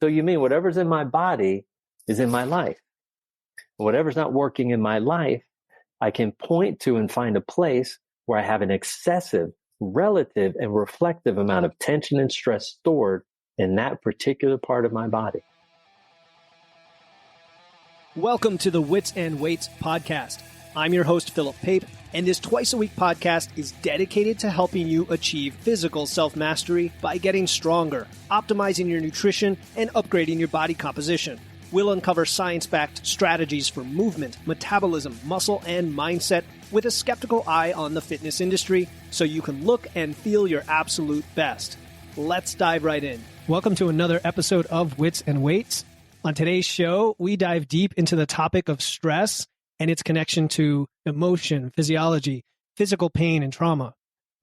So you mean whatever's in my body is in my life. Whatever's not working in my life, I can point to and find a place where I have an excessive, relative, and reflective amount of tension and stress stored in that particular part of my body. Welcome to the Wits and Weights podcast. I'm your host, Philip Pape, and this twice-a-week podcast is dedicated to helping you achieve physical self-mastery by getting stronger, optimizing your nutrition, and upgrading your body composition. We'll uncover science-backed strategies for movement, metabolism, muscle, and mindset with a skeptical eye on the fitness industry so you can look and feel your absolute best. Let's dive right in. Welcome to another episode of Wits and Weights. On today's show, we dive deep into the topic of stress and its connection to emotion, physiology, physical pain, and trauma.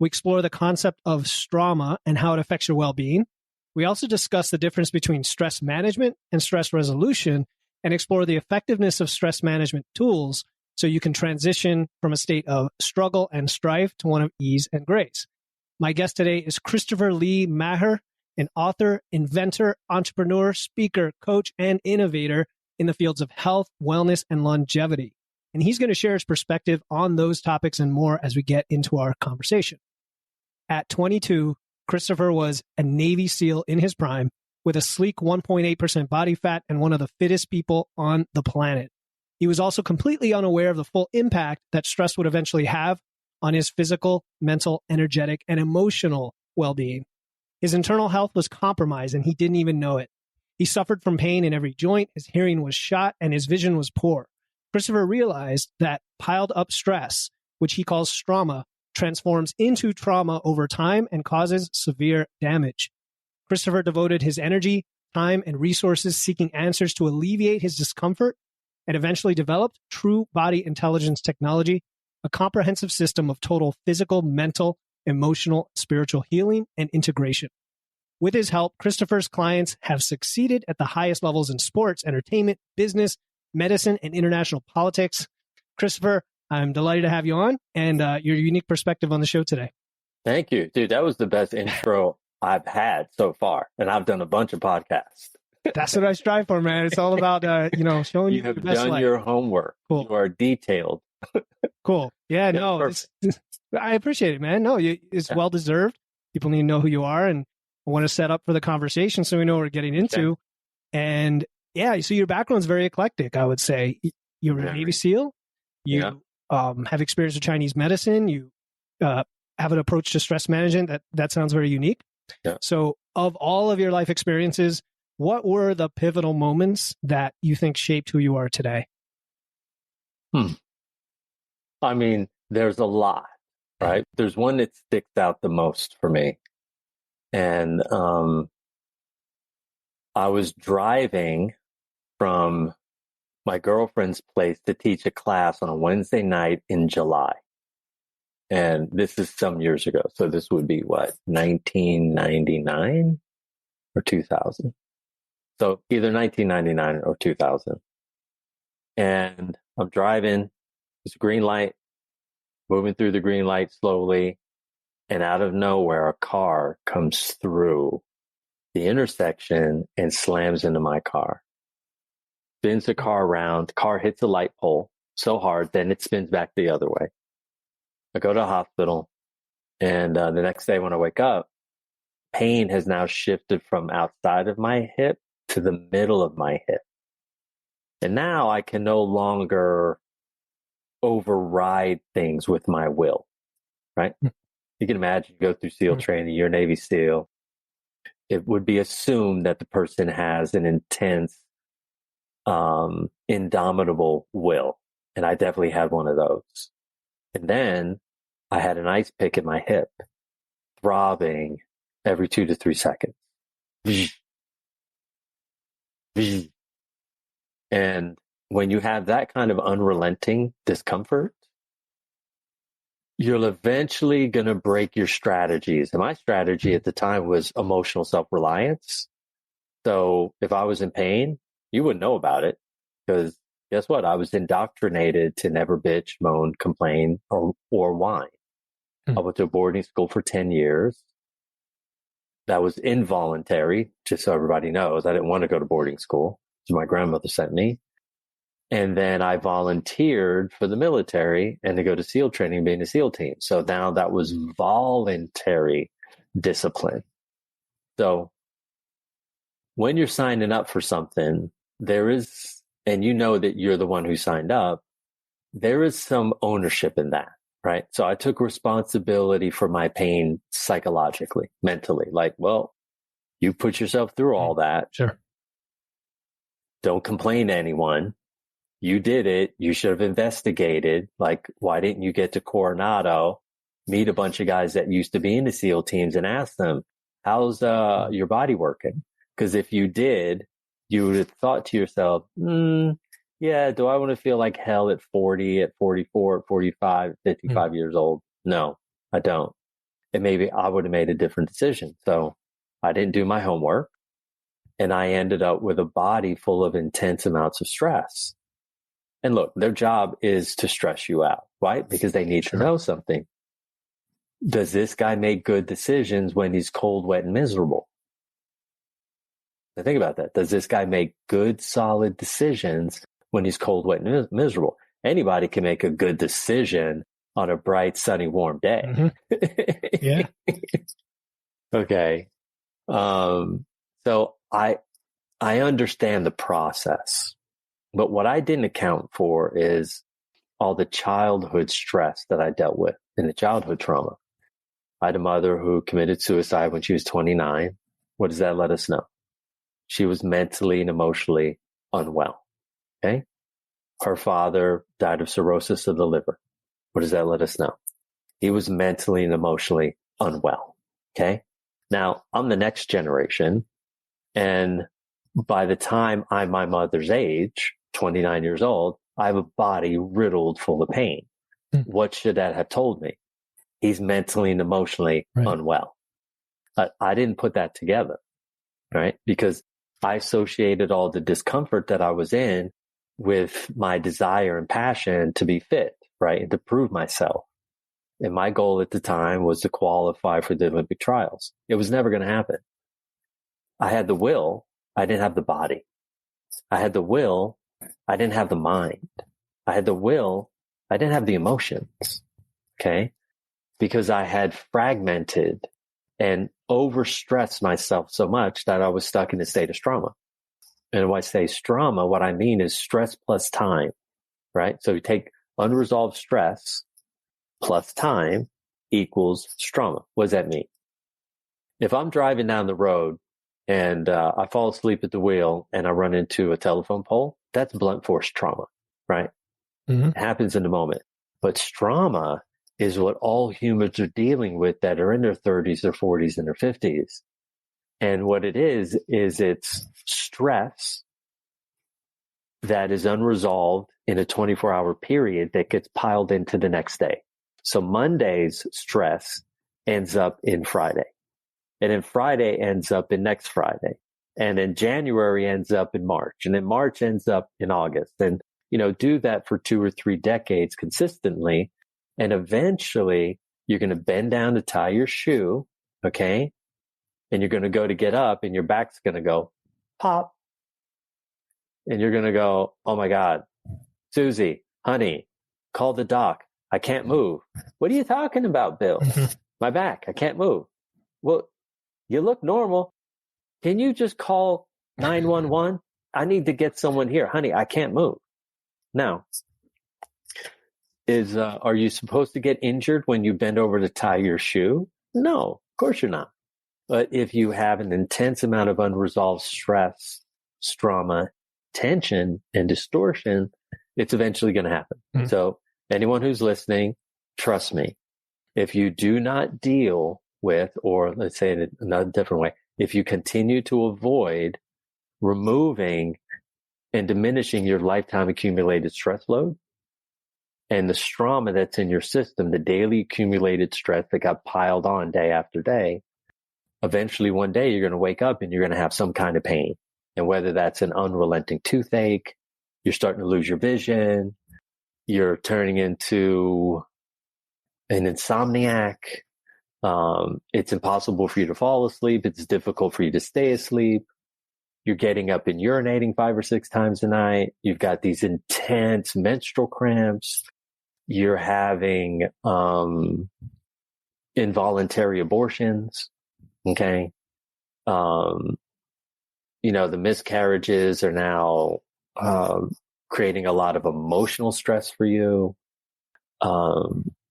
We explore the concept of Strauma and how it affects your well-being. We also discuss the difference between stress management and stress resolution and explore the effectiveness of stress management tools so you can transition from a state of struggle and strife to one of ease and grace. My guest today is Christopher Lee Maher, an author, inventor, entrepreneur, speaker, coach, and innovator in the fields of health, wellness, and longevity. And he's going to share his perspective on those topics and more as we get into our conversation. At 22, Christopher was a Navy SEAL in his prime with a sleek 1.8% body fat and one of the fittest people on the planet. He was also completely unaware of the full impact that stress would eventually have on his physical, mental, energetic, and emotional well-being. His internal health was compromised and he didn't even know it. He suffered from pain in every joint, his hearing was shot, and his vision was poor. Christopher realized that piled up stress, which he calls Strauma, transforms into trauma over time and causes severe damage. Christopher devoted his energy, time, and resources seeking answers to alleviate his discomfort and eventually developed True Body Intelligence technology, a comprehensive system of total physical, mental, emotional, spiritual healing and integration. With his help, Christopher's clients have succeeded at the highest levels in sports, entertainment, business, medicine, and international politics. Christopher, I'm delighted to have you on and your unique perspective on the show today. Thank you. Dude, that was the best intro I've had so far. And I've done a bunch of podcasts. That's what I strive for, man. It's all about, showing you have the best done life. Your homework. Cool. You are detailed. Cool. Yeah, no, I appreciate it, man. No, it's well-deserved. People need to know who you are. And I want to set up for the conversation so we know what we're getting into. Okay. And yeah, so your background's very eclectic, I would say. You're a Navy SEAL. You have experience with Chinese medicine. You have an approach to stress management. That sounds very unique. Yeah. So of all of your life experiences, what were the pivotal moments that you think shaped who you are today? I mean, there's a lot, right? There's one that sticks out the most for me. And I was driving from my girlfriend's place to teach a class on a Wednesday night in July. And this is some years ago. So this would be 1999 or 2000? So either 1999 or 2000. And I'm driving, it's a green light, moving through the green light slowly. And out of nowhere, a car comes through the intersection and slams into my car. Spins the car around, the car hits a light pole so hard, then it spins back the other way. I go to the hospital, and the next day when I wake up, pain has now shifted from outside of my hip to the middle of my hip. And now I can no longer override things with my will, right? You can imagine you go through SEAL training, you're a Navy SEAL. It would be assumed that the person has an intense, indomitable will. And I definitely had one of those. And then I had an ice pick in my hip, throbbing every 2 to 3 seconds. And when you have that kind of unrelenting discomfort, you're eventually going to break your strategies. And my strategy at the time was emotional self-reliance. So if I was in pain, you wouldn't know about it because guess what? I was indoctrinated to never bitch, moan, complain, or whine. I went to boarding school for 10 years. that was involuntary, just so everybody knows. I didn't want to go to boarding school, so my grandmother sent me. And then I volunteered for the military and to go to SEAL training, being a SEAL team. So now that was voluntary discipline. So when you're signing up for something, there is, and you know that you're the one who signed up, there is some ownership in that, right? So I took responsibility for my pain psychologically, mentally. Like, well, you put yourself through all that. Sure. Don't complain to anyone. You did it. You should have investigated. Like, why didn't you get to Coronado, meet a bunch of guys that used to be in the SEAL teams and ask them, how's your body working? Because if you did, you would have thought to yourself, yeah, do I want to feel like hell at 40, at 44, at 45, 55 years old? No, I don't. And maybe I would have made a different decision. So I didn't do my homework, and I ended up with a body full of intense amounts of stress. And look, their job is to stress you out, right? Because they need to know something. Does this guy make good decisions when he's cold, wet, and miserable? Now think about that. Does this guy make good, solid decisions when he's cold, wet, and miserable? Anybody can make a good decision on a bright, sunny, warm day. Yeah. Okay. So I understand the process, but what I didn't account for is all the childhood stress that I dealt with in the childhood trauma. I had a mother who committed suicide when she was 29. What does that let us know? She was mentally and emotionally unwell. Okay. Her father died of cirrhosis of the liver. What does that let us know? He was mentally and emotionally unwell. Okay. Now I'm the next generation. And by the time I'm my mother's age, 29 years old, I have a body riddled full of pain. What should that have told me? He's mentally and emotionally unwell. I didn't put that together, right? Because I associated all the discomfort that I was in with my desire and passion to be fit, right? And to prove myself. And my goal at the time was to qualify for the Olympic trials. It was never going to happen. I had the will. I didn't have the body. I had the will. I didn't have the mind. I had the will. I didn't have the emotions. Okay. Because I had fragmented and overstressed myself so much that I was stuck in a state of Strauma. And when I say Strauma, what I mean is stress plus time, right? So you take unresolved stress plus time equals Strauma. What does that mean? If I'm driving down the road and I fall asleep at the wheel and I run into a telephone pole, that's blunt force trauma, right? It happens in a moment. But Strauma is what all humans are dealing with that are in their 30s, their 40s, and their 50s. And what it is it's stress that is unresolved in a 24-hour period that gets piled into the next day. So Monday's stress ends up in Friday. And then Friday ends up in next Friday. And then January ends up in March. And then March ends up in August. And, do that for 2 or 3 decades consistently. And eventually you're going to bend down to tie your shoe. Okay. And you're going to go to get up and your back's going to go pop. And you're going to go, oh my God, Susie, honey, call the doc. I can't move. What are you talking about, Bill? My back. I can't move. Well, you look normal. Can you just call 911? I need to get someone here. Honey, I can't move. Now, are you supposed to get injured when you bend over to tie your shoe? No, of course you're not. But if you have an intense amount of unresolved stress, trauma, tension, and distortion, it's eventually going to happen. So anyone who's listening, trust me, if you do not deal with, or let's say it in a different way, if you continue to avoid removing and diminishing your lifetime accumulated stress load and the trauma that's in your system, the daily accumulated stress that got piled on day after day, eventually one day you're going to wake up and you're going to have some kind of pain. And whether that's an unrelenting toothache, you're starting to lose your vision, you're turning into an insomniac, It's impossible for you to fall asleep. It's difficult for you to stay asleep. You're getting up and urinating 5 or 6 times a night. You've got these intense menstrual cramps. You're having involuntary abortions. Okay. The miscarriages are now creating a lot of emotional stress for you.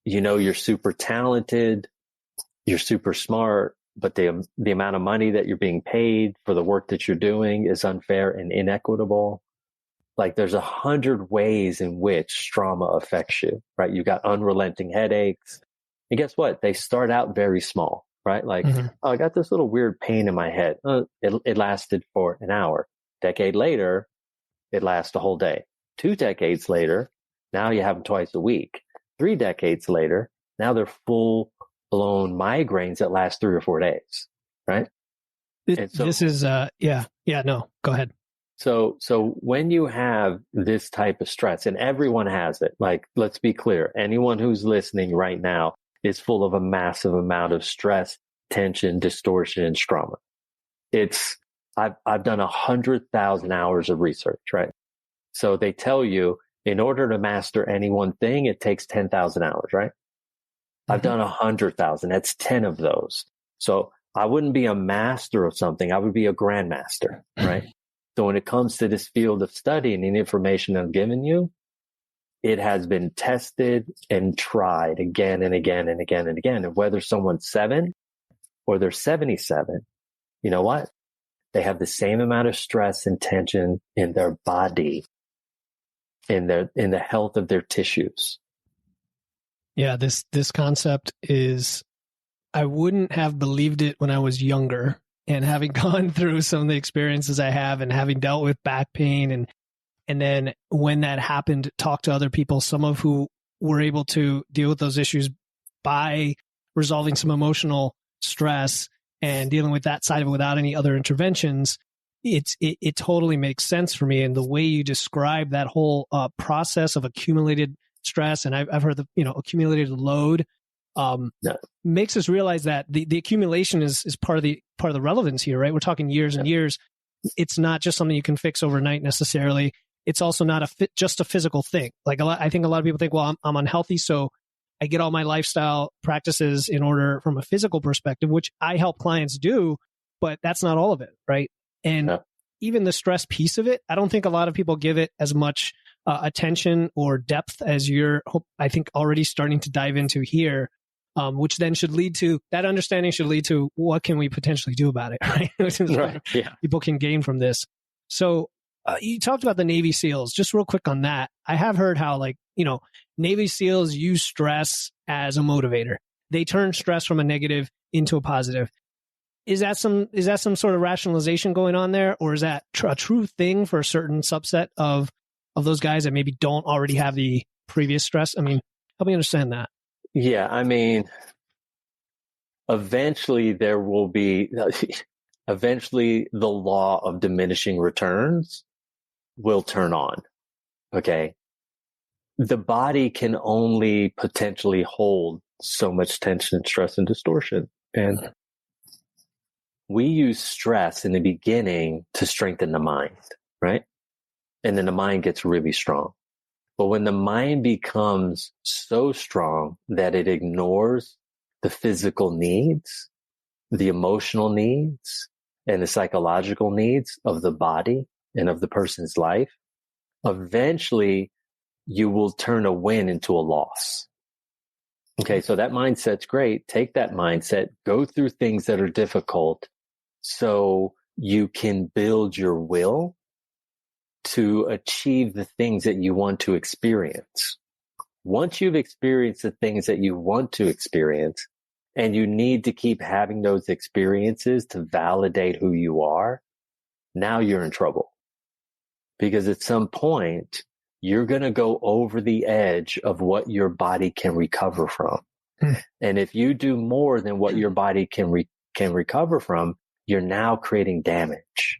You're super talented. You're super smart, but the amount of money that you're being paid for the work that you're doing is unfair and inequitable. Like there's 100 ways in which Strauma affects you, right? You've got unrelenting headaches. And guess what? They start out very small, right? Like, oh, I got this little weird pain in my head. It lasted for an hour. Decade later, it lasts a whole day. 2 decades later, now you have them twice a week. 3 decades later, now they're full-blown migraines that last 3 or 4 days, right? No, go ahead. So when you have this type of stress, and everyone has it, like, let's be clear, anyone who's listening right now is full of a massive amount of stress, tension, distortion, and Strauma. I've done 100,000 hours of research, right? So they tell you in order to master any one thing, it takes 10,000 hours, right? I've done 100,000. That's 10 of those. So I wouldn't be a master of something. I would be a grandmaster, right? So when it comes to this field of study and the information I'm giving you, it has been tested and tried again and again and again and again. And whether someone's 7 or they're 77, you know what? They have the same amount of stress and tension in their body, in the health of their tissues. Yeah, this concept is, I wouldn't have believed it when I was younger, and having gone through some of the experiences I have and having dealt with back pain and then when that happened, talk to other people, some of who were able to deal with those issues by resolving some emotional stress and dealing with that side of it without any other interventions. It totally makes sense for me. And the way you describe that whole process of accumulated stress, and I've heard the accumulated load, makes us realize that the accumulation is part of the relevance here, right? We're talking years and years. It's not just something you can fix overnight necessarily. It's also not just a physical thing. Like I think a lot of people think, well, I'm unhealthy, so I get all my lifestyle practices in order from a physical perspective, which I help clients do, but that's not all of it, right? And even the stress piece of it, I don't think a lot of people give it as much attention or depth as you're, I think, already starting to dive into here, which then should lead to, that understanding should lead to what can we potentially do about it, right? Right. Yeah. People can gain from this. So you talked about the Navy SEALs. Just real quick on that. I have heard how, Navy SEALs use stress as a motivator. They turn stress from a negative into a positive. Is that some sort of rationalization going on there, or is that a true thing for a certain subset of those guys that maybe don't already have the previous stress? I mean, help me understand that. Yeah, I mean, eventually the law of diminishing returns will turn on. Okay. The body can only potentially hold so much tension, stress, and distortion. And we use stress in the beginning to strengthen the mind, right? And then the mind gets really strong. But when the mind becomes so strong that it ignores the physical needs, the emotional needs, and the psychological needs of the body and of the person's life, eventually you will turn a win into a loss. Okay, so that mindset's great. Take that mindset, go through things that are difficult so you can build your will to achieve the things that you want to experience. Once you've experienced the things that you want to experience, and you need to keep having those experiences to validate who you are, now you're in trouble. Because at some point, you're going to go over the edge of what your body can recover from. And if you do more than what your body can recover from, you're now creating damage.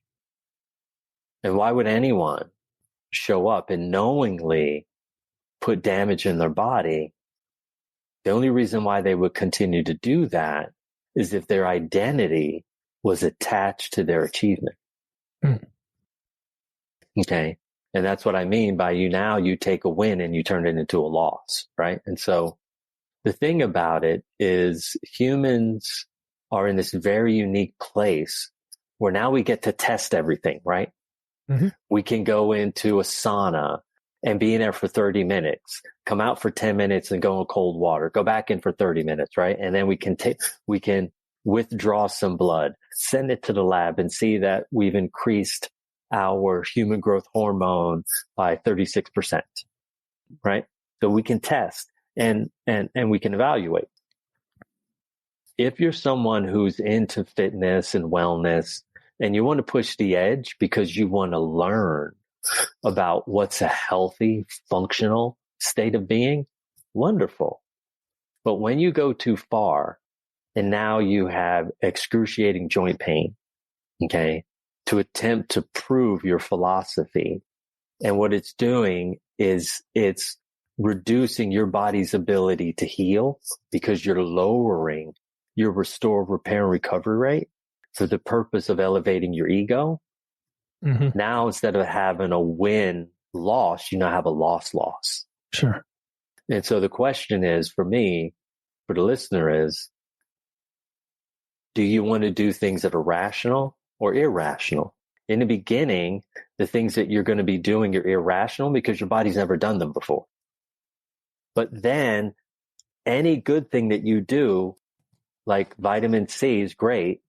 And why would anyone show up and knowingly put damage in their body The only reason why they would continue to do that is if their identity was attached to their achievement. Okay. And that's what I mean by you take a win and you turn it into a loss, right? And so the thing about it is humans are in this very unique place where now we get to test everything, right? Mm-hmm. We can go into a sauna and be in there for 30 minutes, come out for 10 minutes and go in cold water, go back in for 30 minutes, right? And then we can withdraw some blood, send it to the lab and see that we've increased our human growth hormone by 36%, right? So we can test and we can evaluate. If you're someone who's into fitness and wellness and you want to push the edge because you want to learn about what's a healthy, functional state of being, wonderful. But when you go too far and now you have excruciating joint pain, okay, to attempt to prove your philosophy, and what it's doing is it's reducing your body's ability to heal because you're lowering your restore, repair, and recovery rate for the purpose of elevating your ego. Mm-hmm. Now, instead of having a win-loss, you now have a loss-loss. Sure. And so the question is, for me, for the listener is, do you want to do things that are rational or irrational? In the beginning, the things that you're going to be doing are irrational because your body's never done them before. But then any good thing that you do, like vitamin C is great.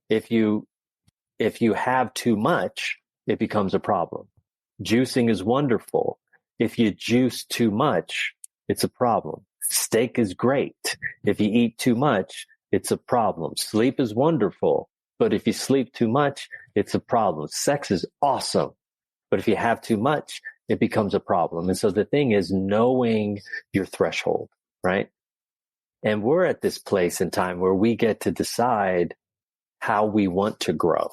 If you have too much, it becomes a problem. Juicing is wonderful. If you juice too much, it's a problem. Steak is great. If you eat too much, it's a problem. Sleep is wonderful. But if you sleep too much, it's a problem. Sex is awesome. But if you have too much, it becomes a problem. And so the thing is knowing your threshold, right? And we're at this place in time where we get to decide how we want to grow.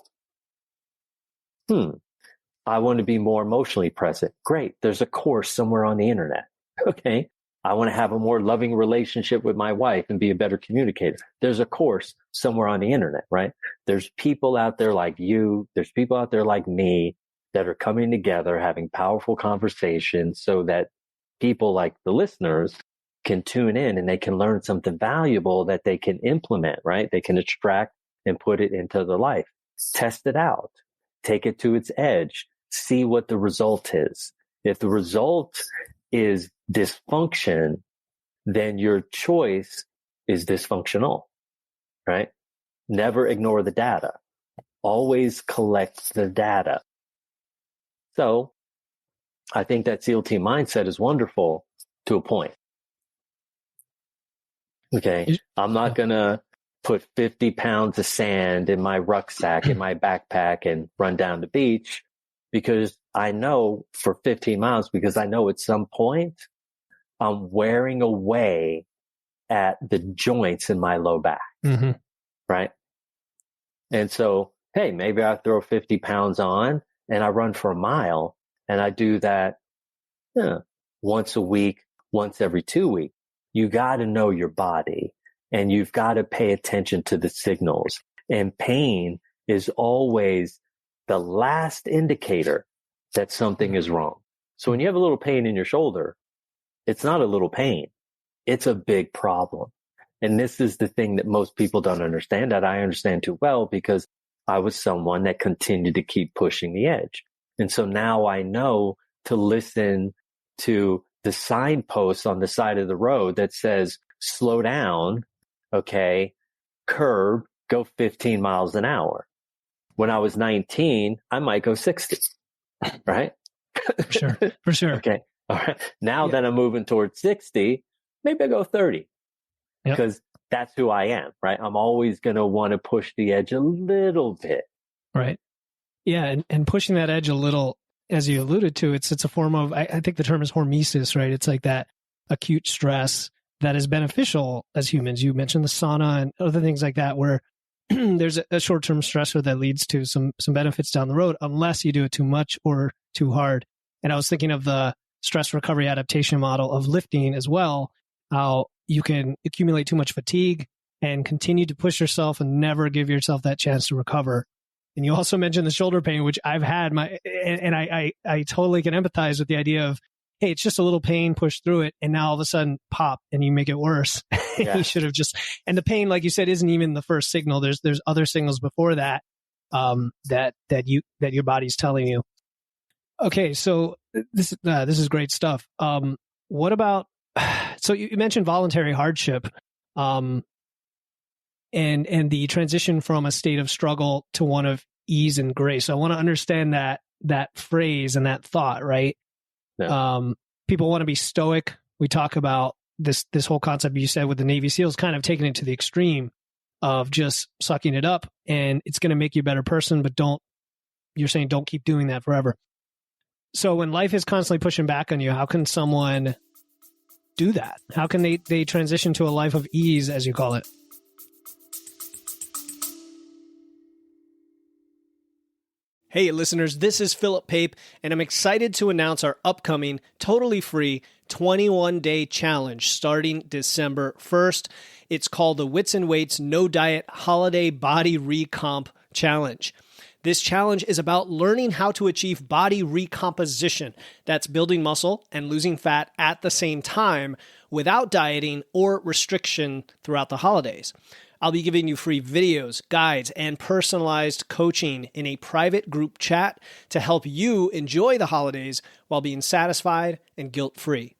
I want to be more emotionally present. Great. There's a course somewhere on the internet. Okay. I want to have a more loving relationship with my wife and be a better communicator. There's a course somewhere on the internet, right? There's people out there like you. There's people out there like me that are coming together, having powerful conversations so that people like the listeners can tune in and they can learn something valuable that they can implement, right? They can extract and put it into their life. Test it out. Take it to its edge. See what the result is. If the result is dysfunction, then your choice is dysfunctional, right? Never ignore the data. Always collect the data. So I think that SEAL team mindset is wonderful to a point. Okay. I'm not going to put 50 pounds of sand in my rucksack, in my backpack and run down the beach because I know for 15 miles, because I know at some point I'm wearing away at the joints in my low back. Mm-hmm. Right. And so, hey, maybe I throw 50 pounds on and I run for a mile and I do that once a week, once every 2 weeks. You got to know your body and you've got to pay attention to the signals. And pain is always the last indicator that something is wrong. So when you have a little pain in your shoulder, it's not a little pain. It's a big problem. And this is the thing that most people don't understand, that I understand too well because I was someone that continued to keep pushing the edge. And so now I know to listen to the signpost on the side of the road that says, slow down, okay, curb, go 15 miles an hour. When I was 19, I might go 60, right? For sure. Okay. All right. Now that I'm moving towards 60, maybe I go 30 because that's who I am, right? I'm always going to want to push the edge a little bit. Right. Yeah. And pushing that edge a little, as you alluded to, it's a form of, I think the term is hormesis, right? It's like that acute stress that is beneficial as humans. You mentioned the sauna and other things like that, where there's a short-term stressor that leads to some benefits down the road, unless you do it too much or too hard. And I was thinking of the stress recovery adaptation model of lifting as well, how you can accumulate too much fatigue and continue to push yourself and never give yourself that chance to recover. And you also mentioned the shoulder pain, which I've had and I totally can empathize with the idea of, hey, it's just a little pain, push through it. And now all of a sudden pop and you make it worse. Yeah. You should have and the pain, like you said, isn't even the first signal. There's other signals before that, that your body's telling you. Okay. So this is great stuff. What about, so you mentioned voluntary hardship, and the transition from a state of struggle to one of ease and grace. I want to understand that phrase and that thought, right? Yeah. People want to be stoic. We talk about this whole concept you said with the Navy SEALs, kind of taking it to the extreme of just sucking it up, and it's going to make you a better person, but you're saying don't keep doing that forever. So when life is constantly pushing back on you, how can someone do that? How can they transition to a life of ease, as you call it? Hey listeners, this is Philip Pape, and I'm excited to announce our upcoming totally free 21-day challenge starting December 1st. It's called the Wits and Weights No Diet Holiday Body Recomp Challenge. This challenge is about learning how to achieve body recomposition. That's building muscle and losing fat at the same time without dieting or restriction throughout the holidays. I'll be giving you free videos, guides, and personalized coaching in a private group chat to help you enjoy the holidays while being satisfied and guilt-free.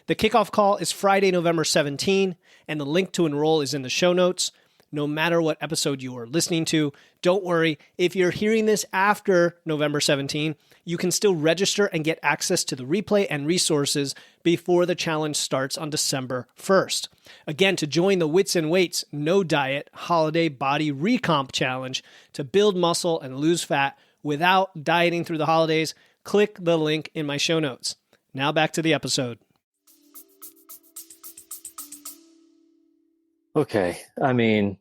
The kickoff call is Friday, November 17, and the link to enroll is in the show notes. No matter what episode you are listening to, don't worry. If you're hearing this after November 17, you can still register and get access to the replay and resources before the challenge starts on December 1st. Again, to join the Wits and Weights No Diet Holiday Body Recomp Challenge to build muscle and lose fat without dieting through the holidays, click the link in my show notes. Now back to the episode. Okay. I mean,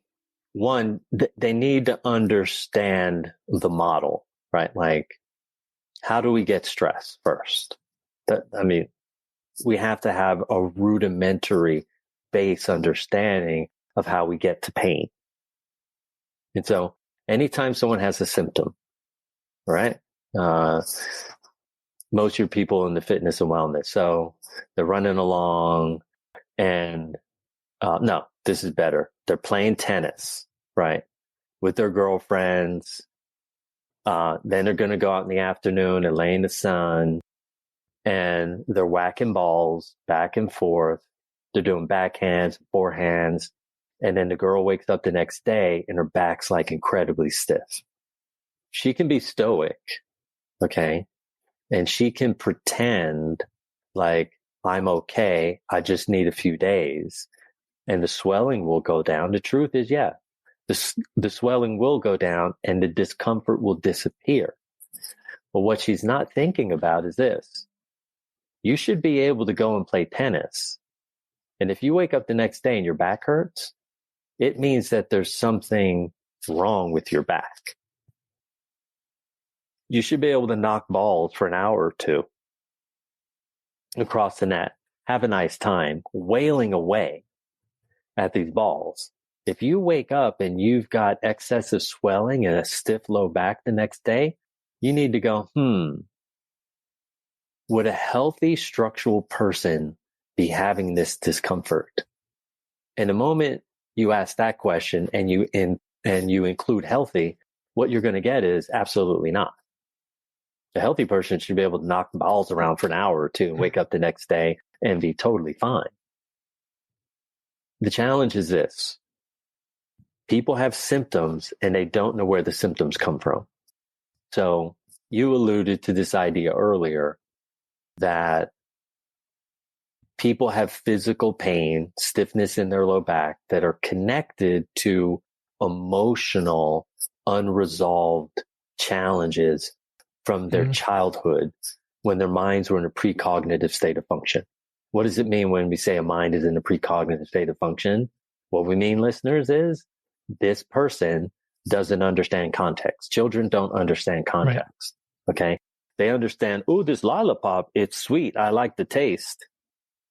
one, they need to understand the model, right? Like, how do we get stress first? We have to have a rudimentary base understanding of how we get to pain. And so anytime someone has a symptom, right? Most of your people in the fitness and wellness, so they're running along and no, this is better. They're playing tennis, right? With their girlfriends. Then they're going to go out in the afternoon and lay in the sun, and they're whacking balls back and forth. They're doing backhands, forehands. And then the girl wakes up the next day and her back's like incredibly stiff. She can be stoic, okay? And she can pretend like, I'm okay, I just need a few days. And the swelling will go down. The truth is, yeah, the swelling will go down and the discomfort will disappear. But what she's not thinking about is this. You should be able to go and play tennis. And if you wake up the next day and your back hurts, it means that there's something wrong with your back. You should be able to knock balls for an hour or two across the net, have a nice time, wailing away at these balls. If you wake up and you've got excessive swelling and a stiff low back the next day, you need to go, would a healthy structural person be having this discomfort? And the moment you ask that question and you include healthy, what you're going to get is absolutely not. A healthy person should be able to knock balls around for an hour or two and wake up the next day and be totally fine. The challenge is this. People have symptoms and they don't know where the symptoms come from. So you alluded to this idea earlier that people have physical pain, stiffness in their low back that are connected to emotional, unresolved challenges from their childhood when their minds were in a precognitive state of function. What does it mean when we say a mind is in a precognitive state of function? What we mean, listeners, is this person doesn't understand context. Children don't understand context. Right. Okay. They understand, this lollipop, it's sweet. I like the taste.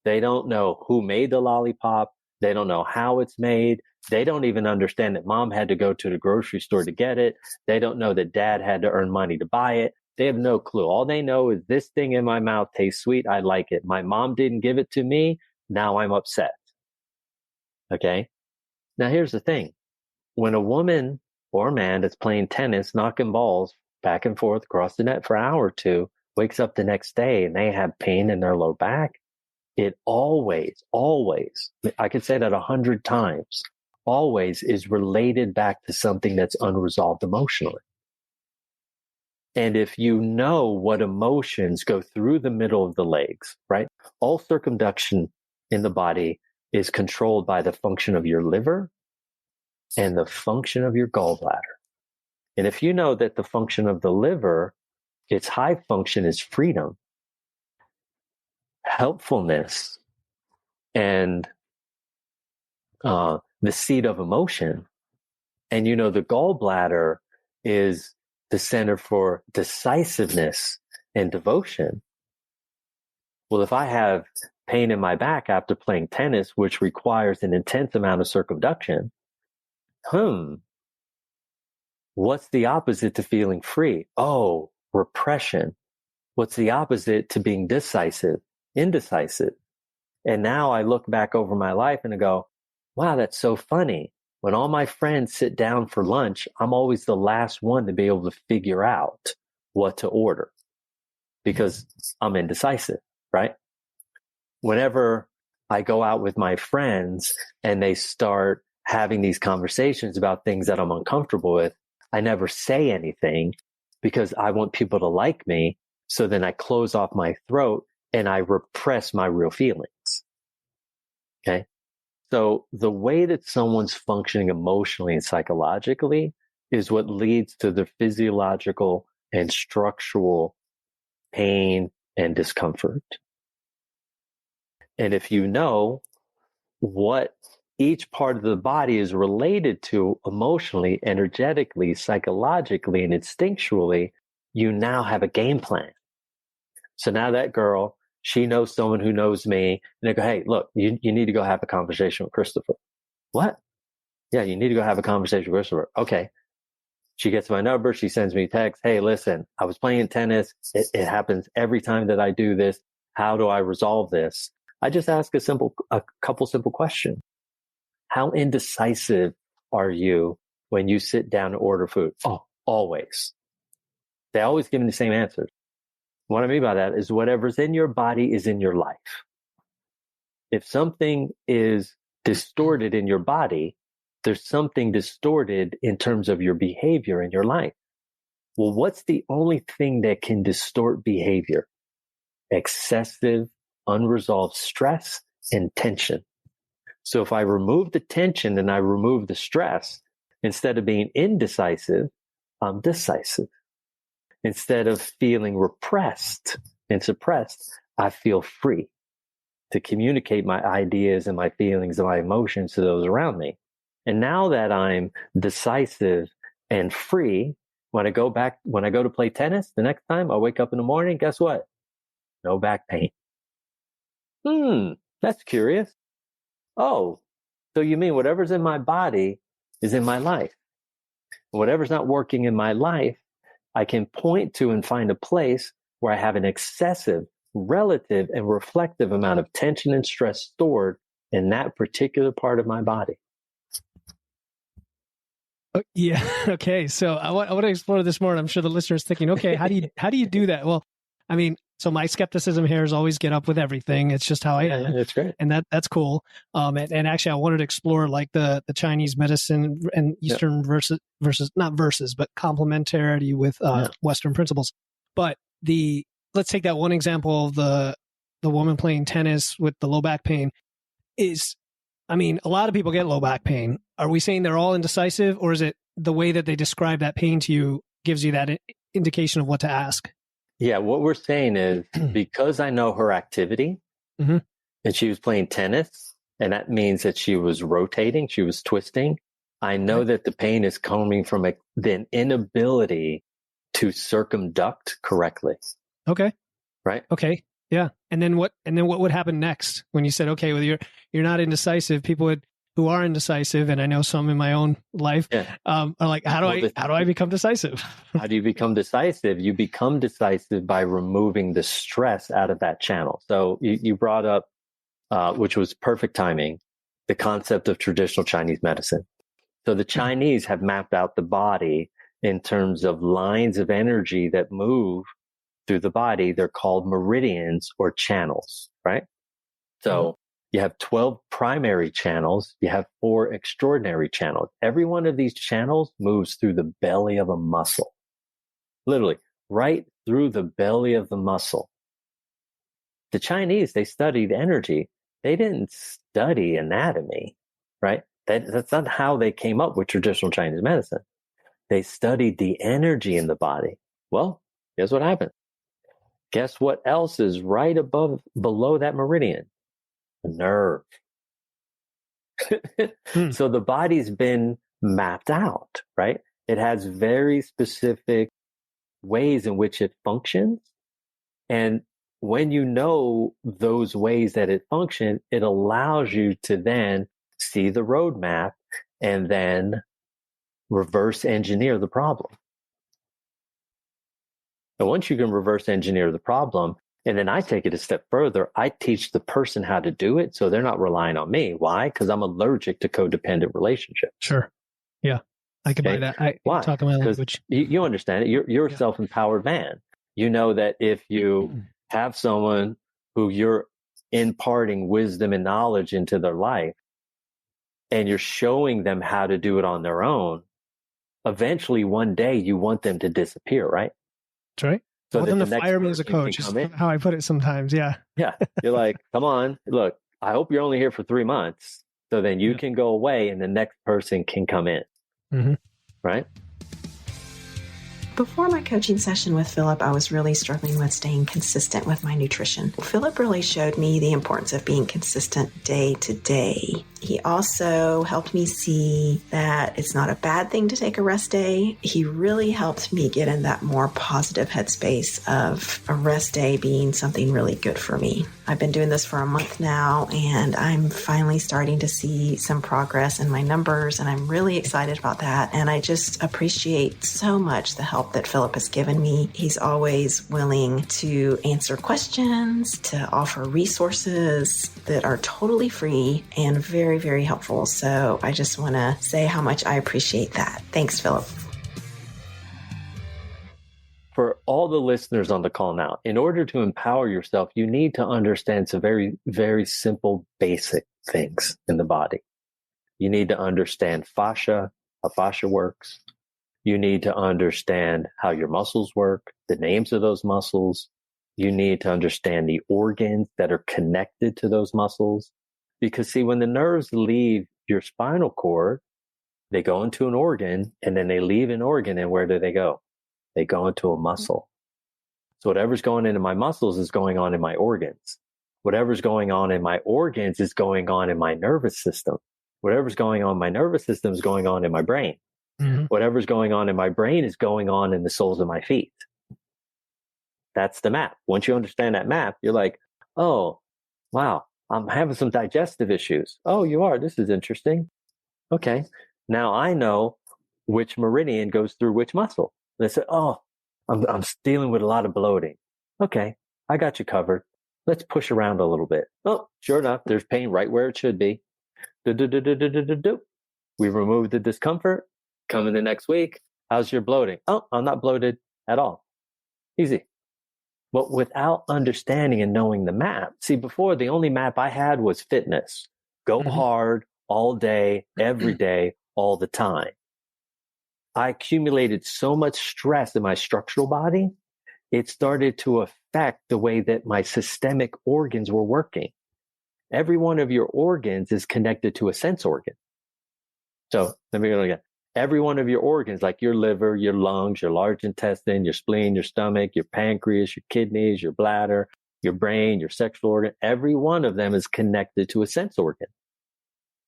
They don't know who made the lollipop, They don't know how it's made. They don't even understand that mom had to go to the grocery store to get it. They don't know that dad had to earn money to buy it. They have no clue. All they know is this thing in my mouth tastes sweet. I like it. My mom didn't give it to me. Now I'm upset. Okay. Now here's the thing. When a woman or a man that's playing tennis, knocking balls back and forth across the net for an hour or two, wakes up the next day and they have pain in their low back, it always, I could say that 100 times, always is related back to something that's unresolved emotionally. And if you know what emotions go through the middle of the legs, right? All circumduction in the body is controlled by the function of your liver and the function of your gallbladder. And if you know that the function of the liver, its high function is freedom, helpfulness, and the seat of emotion, and you know the gallbladder is the center for decisiveness and devotion. Well, if I have pain in my back after playing tennis, which requires an intense amount of circumduction, what's the opposite to feeling free? Oh, repression. What's the opposite to being decisive? Indecisive. And now I look back over my life and I go, wow, that's so funny. When all my friends sit down for lunch, I'm always the last one to be able to figure out what to order because I'm indecisive, right? Whenever I go out with my friends and they start having these conversations about things that I'm uncomfortable with, I never say anything because I want people to like me. So then I close off my throat and I repress my real feelings. Okay. So the way that someone's functioning emotionally and psychologically is what leads to the physiological and structural pain and discomfort. And if you know what each part of the body is related to emotionally, energetically, psychologically, and instinctually, you now have a game plan. So now that girl, she knows someone who knows me, and they go, hey, look, you need to go have a conversation with Christopher. What? Yeah, you need to go have a conversation with Christopher. Okay. She gets my number. She sends me a text. Hey, listen, I was playing tennis. It happens every time that I do this. How do I resolve this? I just ask a couple simple questions. How indecisive are you when you sit down to order food? Oh, always. They always give me the same answers. What I mean by that is whatever's in your body is in your life. If something is distorted in your body, there's something distorted in terms of your behavior in your life. Well, what's the only thing that can distort behavior? Excessive, unresolved stress and tension. So if I remove the tension and I remove the stress, instead of being indecisive, I'm decisive. Instead of feeling repressed and suppressed, I feel free to communicate my ideas and my feelings and my emotions to those around me. And now that I'm decisive and free, when I go to play tennis, the next time I wake up in the morning, guess what? No back pain. That's curious. Oh, so you mean whatever's in my body is in my life. Whatever's not working in my life, I can point to and find a place where I have an excessive, relative, and reflective amount of tension and stress stored in that particular part of my body. Yeah. Okay. So I want to explore this more. And I'm sure the listener's thinking, okay, how do you do that? Well, I mean, so my skepticism here is always get up with everything. It's just how I am. That's great. And that's cool. And actually I wanted to explore like the Chinese medicine and Eastern versus not versus, but complementarity with Western principles. But let's take that one example of the woman playing tennis with the low back pain a lot of people get low back pain. Are we saying they're all indecisive, or is it the way that they describe that pain to you gives you that indication of what to ask? Yeah, what we're saying is because I know her activity and she was playing tennis, and that means that she was rotating, she was twisting. I know that the pain is coming from the inability to circumduct correctly. Okay. Right? Okay. Yeah. And then what would happen next when you said, okay, well, you're not indecisive? People who are indecisive, and I know some in my own life, are like, how do I become decisive? How do you become decisive? You become decisive by removing the stress out of that channel. So you brought up, which was perfect timing, the concept of traditional Chinese medicine. So the Chinese have mapped out the body in terms of lines of energy that move through the body. They're called meridians or channels, right? So you have 12 primary channels. You have 4 extraordinary channels. Every one of these channels moves through the belly of a muscle, literally right through the belly of the muscle. The Chinese, they studied energy. They didn't study anatomy, right? That's not how they came up with traditional Chinese medicine. They studied the energy in the body. Well, guess what happened? Guess what else is right below that meridian? A nerve. So the body's been mapped out, right? It has very specific ways in which it functions. And when you know those ways that it functions, it allows you to then see the roadmap and then reverse engineer the problem. And once you can reverse engineer the problem, and then I take it a step further, I teach the person how to do it so they're not relying on me. Why? Because I'm allergic to codependent relationships. Sure. Yeah. I can buy that. Why? Talk my language. You understand it. You're a self-empowered man. You know that if you have someone who you're imparting wisdom and knowledge into their life, and you're showing them how to do it on their own, eventually one day you want them to disappear, right? That's right. So I want them to fire me as a coach, is how I put it sometimes. Yeah. Yeah. You're like, come on, look, I hope you're only here for 3 months. So then you can go away and the next person can come in. Mm-hmm. Right? Before my coaching session with Philip, I was really struggling with staying consistent with my nutrition. Philip really showed me the importance of being consistent day to day. He also helped me see that it's not a bad thing to take a rest day. He really helped me get in that more positive headspace of a rest day being something really good for me. I've been doing this for a month now, and I'm finally starting to see some progress in my numbers, and I'm really excited about that. And I just appreciate so much the help that Philip has given me. He's always willing to answer questions, to offer resources that are totally free and very, very helpful. So I just want to say how much I appreciate that. Thanks, Philip. For all the listeners on the call now, in order to empower yourself, you need to understand some very, very simple, basic things in the body. You need to understand fascia, how fascia works. You need to understand how your muscles work, the names of those muscles. You need to understand the organs that are connected to those muscles. Because see, when the nerves leave your spinal cord, they go into an organ, and then they leave an organ, and where do they go? They go into a muscle. So whatever's going into my muscles is going on in my organs. Whatever's going on in my organs is going on in my nervous system. Whatever's going on in my nervous system is going on in my brain. Mm-hmm. Whatever's going on in my brain is going on in the soles of my feet. That's the map. Once you understand that map, you're like, oh, wow, I'm having some digestive issues. Oh, you are? This is interesting. Okay. Now I know which meridian goes through which muscle. They say, oh, I'm dealing with a lot of bloating. Okay, I got you covered. Let's push around a little bit. Oh, sure enough, there's pain right where it should be. We remove the discomfort. Come in the next week. How's your bloating? Oh, I'm not bloated at all. Easy. But without understanding and knowing the map, see, before the only map I had was fitness. Go hard all day, every day, all the time. I accumulated so much stress in my structural body, it started to affect the way that my systemic organs were working. Every one of your organs is connected to a sense organ. So let me go again. Every one of your organs, like your liver, your lungs, your large intestine, your spleen, your stomach, your pancreas, your kidneys, your bladder, your brain, your sexual organ, every one of them is connected to a sense organ.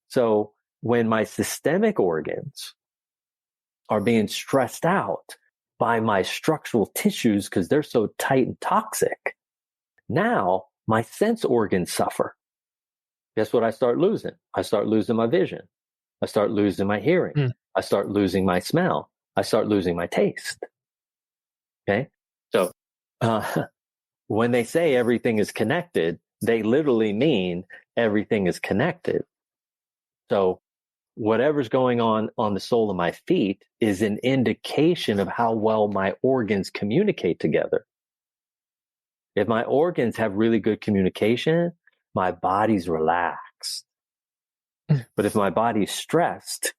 So when my systemic organs are being stressed out by my structural tissues because they're so tight and toxic, Now my sense organs suffer. Guess what I start losing? I start losing my vision. I start losing my hearing. I start losing my smell. I start losing my taste. Okay. So, when they say everything is connected, they literally mean everything is connected. So whatever's going on the sole of my feet is an indication of how well my organs communicate together. If my organs have really good communication, my body's relaxed. But if my body's stressed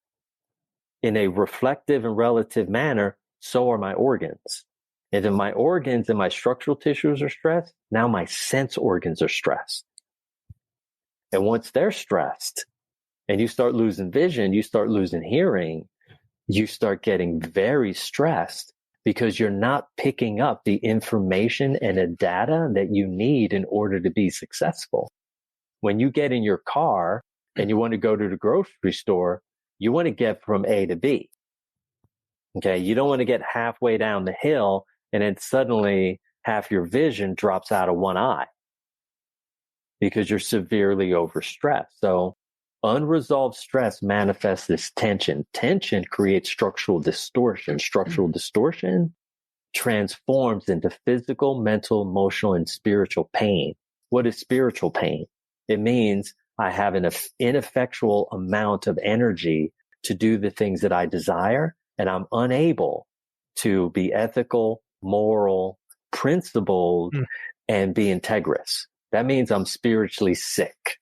in a reflective and relative manner, so are my organs. And if my organs and my structural tissues are stressed, now my sense organs are stressed. And once they're stressed and you start losing vision, you start losing hearing, you start getting very stressed because you're not picking up the information and the data that you need in order to be successful. When you get in your car and you want to go to the grocery store, you want to get from A to B. Okay. You don't want to get halfway down the hill and then suddenly half your vision drops out of one eye because you're severely overstressed. So unresolved stress manifests as tension. Tension creates structural distortion. Structural distortion transforms into physical, mental, emotional, and spiritual pain. What is spiritual pain? It means I have an ineffectual amount of energy to do the things that I desire, and I'm unable to be ethical, moral, principled, and be integrous. That means I'm spiritually sick.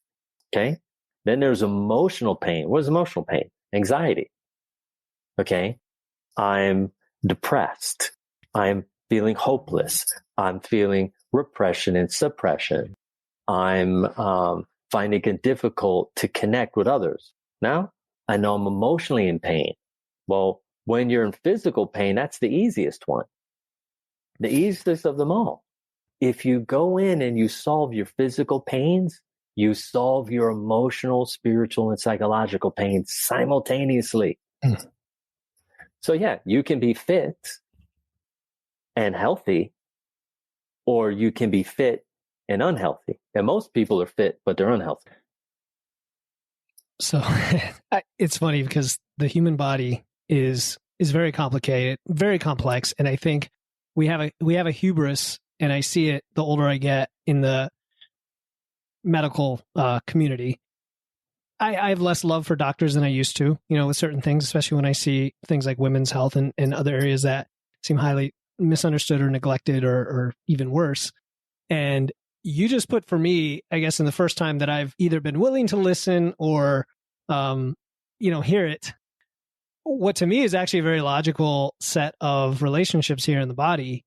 Okay. Then there's emotional pain. What is emotional pain? Anxiety. Okay. I'm depressed. I'm feeling hopeless. I'm feeling repression and suppression. I'm finding it difficult to connect with others. Now, I know I'm emotionally in pain. Well, when you're in physical pain, that's the easiest one. The easiest of them all. If you go in and you solve your physical pains, you solve your emotional, spiritual, and psychological pains simultaneously. So yeah, you can be fit and healthy, or you can be fit and unhealthy. And most people are fit, but they're unhealthy. So it's funny because the human body is very complicated, very complex. And I think we have a hubris, and I see it the older I get in the medical community. I have less love for doctors than I used to, with certain things, especially when I see things like women's health and other areas that seem highly misunderstood or neglected or even worse. And you just put for me, I guess, in the first time that I've either been willing to listen or, hear it, what to me is actually a very logical set of relationships here in the body,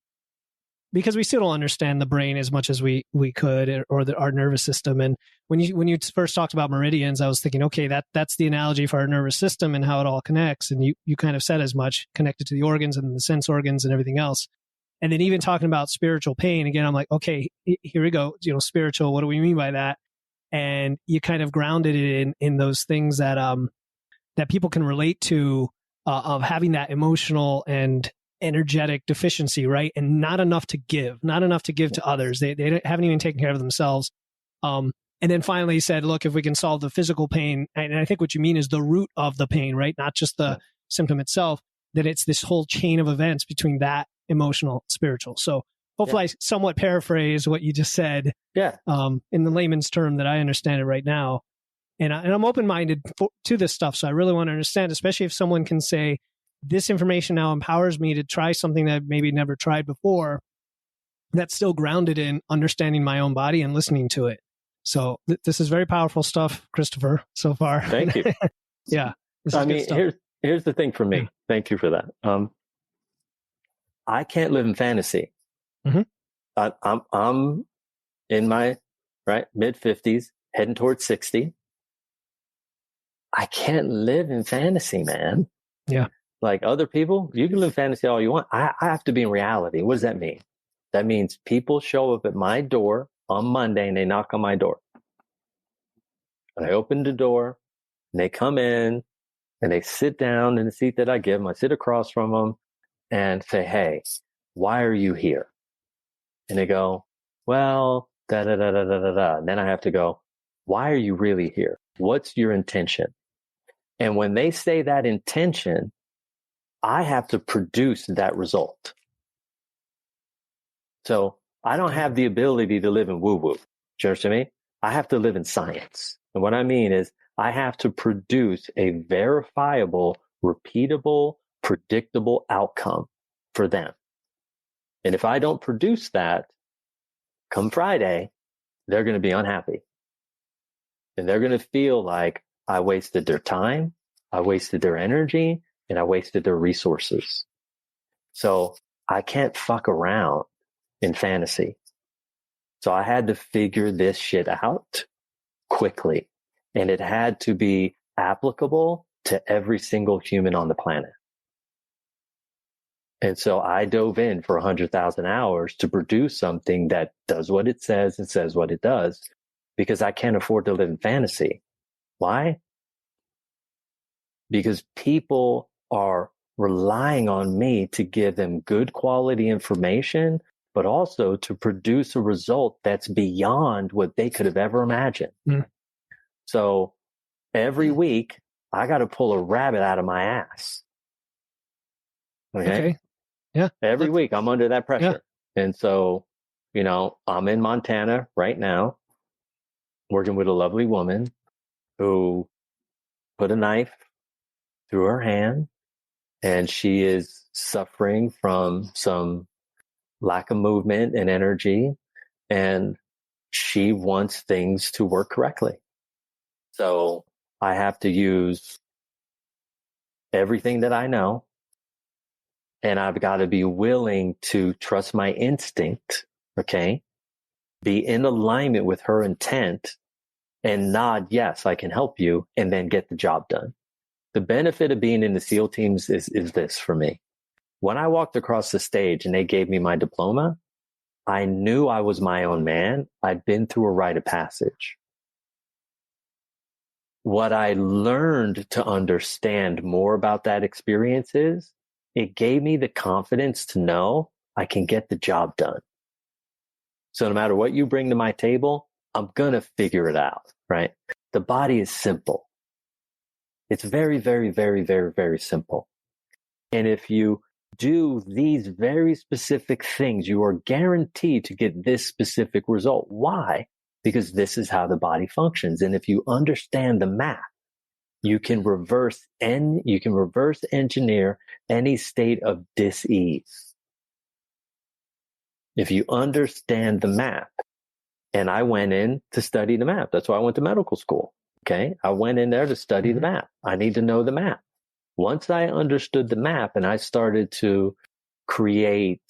because we still don't understand the brain as much as we could, or our nervous system. And when you first talked about meridians, I was thinking, okay, that's the analogy for our nervous system and how it all connects. And you kind of said as much, connected to the organs and the sense organs and everything else. And then even talking about spiritual pain, again, I'm like, okay, here we go. Spiritual, what do we mean by that? And you kind of grounded it in those things that that people can relate to, of having that emotional and energetic deficiency, right? And not enough to give to others. They haven't even taken care of themselves. And then finally said, look, if we can solve the physical pain, and I think what you mean is the root of the pain, right? Not just the symptom itself, that it's this whole chain of events between that emotional, spiritual. So hopefully I somewhat paraphrase what you just said, in the layman's term that I understand it right now. And I'm open-minded to this stuff. So I really want to understand, especially if someone can say, this information now empowers me to try something that I've maybe never tried before, that's still grounded in understanding my own body and listening to it. So this is very powerful stuff, Christopher, so far. Thank you. Yeah. Here's the thing for me. Yeah. Thank you for that. I can't live in fantasy. I'm in my mid 50s, heading towards 60. I can't live in fantasy, man. Yeah. Like other people, you can live fantasy all you want. I have to be in reality. What does that mean? That means people show up at my door on Monday and they knock on my door. And I open the door and they come in and they sit down in the seat that I give them. I sit across from them and say, hey, why are you here? And they go, well, da da da da da da da. And then I have to go, why are you really here? What's your intention? And when they say that intention, I have to produce that result. So I don't have the ability to live in woo-woo. Do you understand me? I have to live in science. And what I mean is I have to produce a verifiable, repeatable, predictable outcome for them. And if I don't produce that, come Friday, they're going to be unhappy. And they're going to feel like I wasted their time, I wasted their energy, and I wasted their resources. So I can't fuck around in fantasy. So I had to figure this shit out quickly. And it had to be applicable to every single human on the planet. And so I dove in for 100,000 hours to produce something that does what it says and says what it does, because I can't afford to live in fantasy. Why? Because people are relying on me to give them good quality information, but also to produce a result that's beyond what they could have ever imagined. Mm. So every week, I got to pull a rabbit out of my ass. Okay. Yeah. Every week, I'm under that pressure. Yeah. And so, I'm in Montana right now, working with a lovely woman who put a knife through her hand, and she is suffering from some lack of movement and energy, and she wants things to work correctly. So I have to use everything that I know, and I've got to be willing to trust my instinct, okay? Be in alignment with her intent and nod, yes, I can help you, and then get the job done. The benefit of being in the SEAL teams is this for me. When I walked across the stage and they gave me my diploma, I knew I was my own man. I'd been through a rite of passage. What I learned to understand more about that experience is it gave me the confidence to know I can get the job done. So no matter what you bring to my table, I'm going to figure it out, right? The body is simple. It's very, very, very, very, very simple. And if you do these very specific things, you are guaranteed to get this specific result. Why? Because this is how the body functions. And if you understand the math, you can reverse engineer any state of dis-ease. If you understand the map, and I went in to study the map. That's why I went to medical school. Okay. I went in there to study the map. I need to know the map. Once I understood the map and I started to create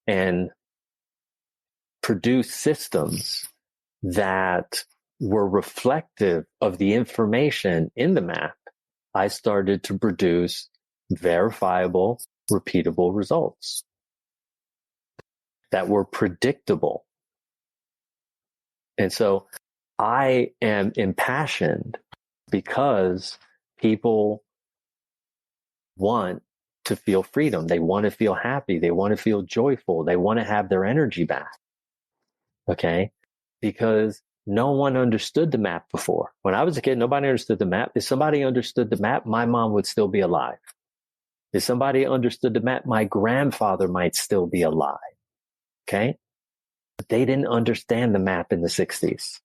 and produce systems that were reflective of the information in the map, I started to produce verifiable, repeatable results that were predictable. And so I am impassioned because people want to feel freedom. They want to feel happy. They want to feel joyful. They want to have their energy back. Okay? Because no one understood the map before. When I was a kid, nobody understood the map. If somebody understood the map, my mom would still be alive. If somebody understood the map, my grandfather might still be alive. Okay? But they didn't understand the map in the 60s.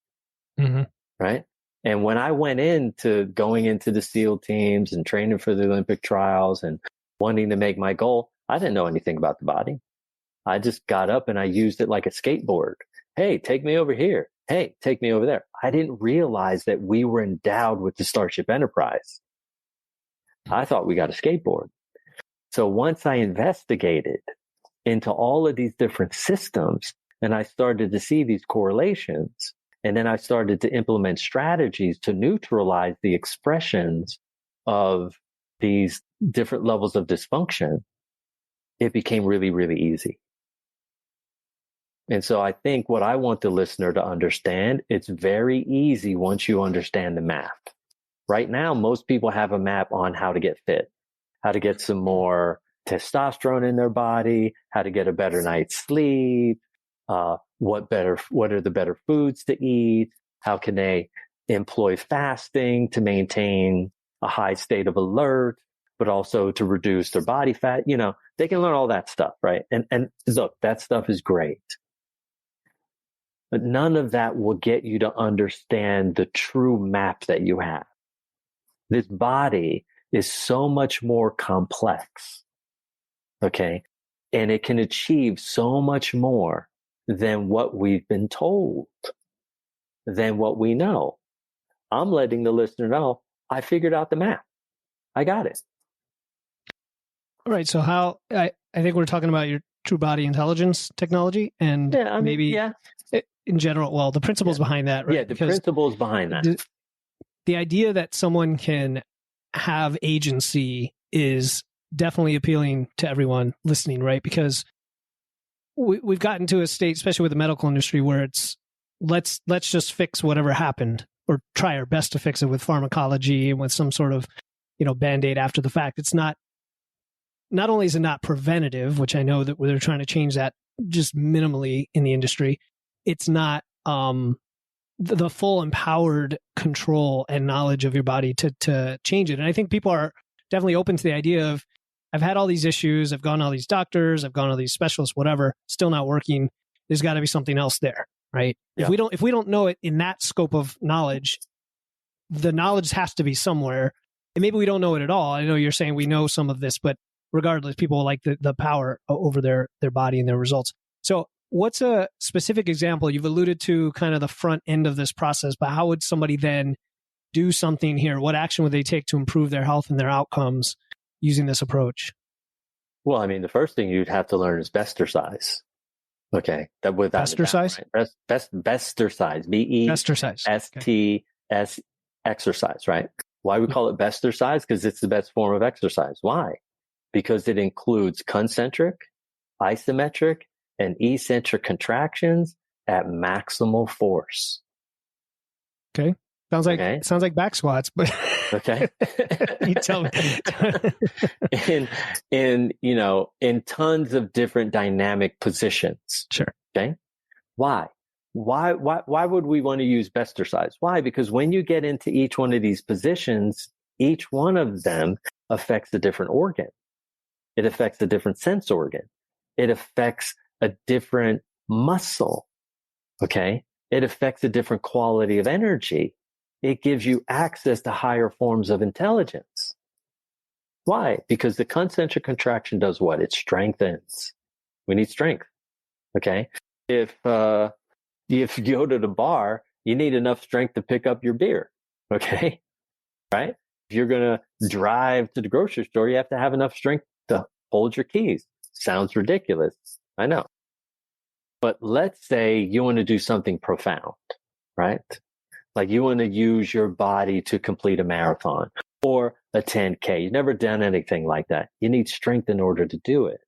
Mm-hmm. Right? And when I went into going into the SEAL teams and training for the Olympic trials and wanting to make my goal, I didn't know anything about the body. I just got up and I used it like a skateboard. Hey, take me over here. Hey, take me over there. I didn't realize that we were endowed with the Starship Enterprise. I thought we got a skateboard. So once I investigated into all of these different systems and I started to see these correlations, and then I started to implement strategies to neutralize the expressions of these different levels of dysfunction, it became really, really easy. And so I think what I want the listener to understand, it's very easy once you understand the map. Right now, most people have a map on how to get fit, how to get some more testosterone in their body, how to get a better night's sleep, what are the better foods to eat? How can they employ fasting to maintain a high state of alert, but also to reduce their body fat? They can learn all that stuff, right? And look, that stuff is great. But none of that will get you to understand the true map that you have. This body is so much more complex, okay? And it can achieve so much more than what we've been told, than what we know. I'm letting the listener know I figured out the map. I got it. All right. So I think we're talking about your true body intelligence technology and in general, well, the principles behind that, right? Yeah, the principles behind that. The idea that someone can have agency is definitely appealing to everyone listening, right? Because we've gotten to a state, especially with the medical industry, where it's let's just fix whatever happened or try our best to fix it with pharmacology and with some sort of, Band-Aid after the fact. It's not only is it not preventative, which I know that they're trying to change that just minimally in the industry, it's not the full empowered control and knowledge of your body to change it. And I think people are definitely open to the idea of, I've had all these issues, I've gone to all these doctors, I've gone to all these specialists, whatever, still not working. There's got to be something else there, right? Yeah. If we don't know it in that scope of knowledge, the knowledge has to be somewhere. And maybe we don't know it at all. I know you're saying we know some of this, but regardless, people like the power over their body and their results. So what's a specific example? You've alluded to kind of the front end of this process, but how would somebody then do something here? What action would they take to improve their health and their outcomes using this approach? Well, I mean, the first thing you'd have to learn is BESTercise. Okay. That without BESTercise? Right? BESTercise. BESTS exercise, right? Why we call it BESTercise? Because it's the best form of exercise. Why? Because it includes concentric, isometric, and eccentric contractions at maximal force. Okay. Sounds like back squats, but okay. You tell me. in tons of different dynamic positions. Sure. Okay. Why would we want to use BESTercise? Why? Because when you get into each one of these positions, each one of them affects a different organ. It affects a different sense organ. It affects a different muscle. Okay. It affects a different quality of energy. It gives you access to higher forms of intelligence. Why? Because the concentric contraction does what? It strengthens. We need strength. Okay. If you go to the bar, you need enough strength to pick up your beer. Okay. Right. If you're going to drive to the grocery store, you have to have enough strength to hold your keys. Sounds ridiculous. I know. But let's say you want to do something profound, right? Like you want to use your body to complete a marathon or a 10K. You've never done anything like that. You need strength in order to do it.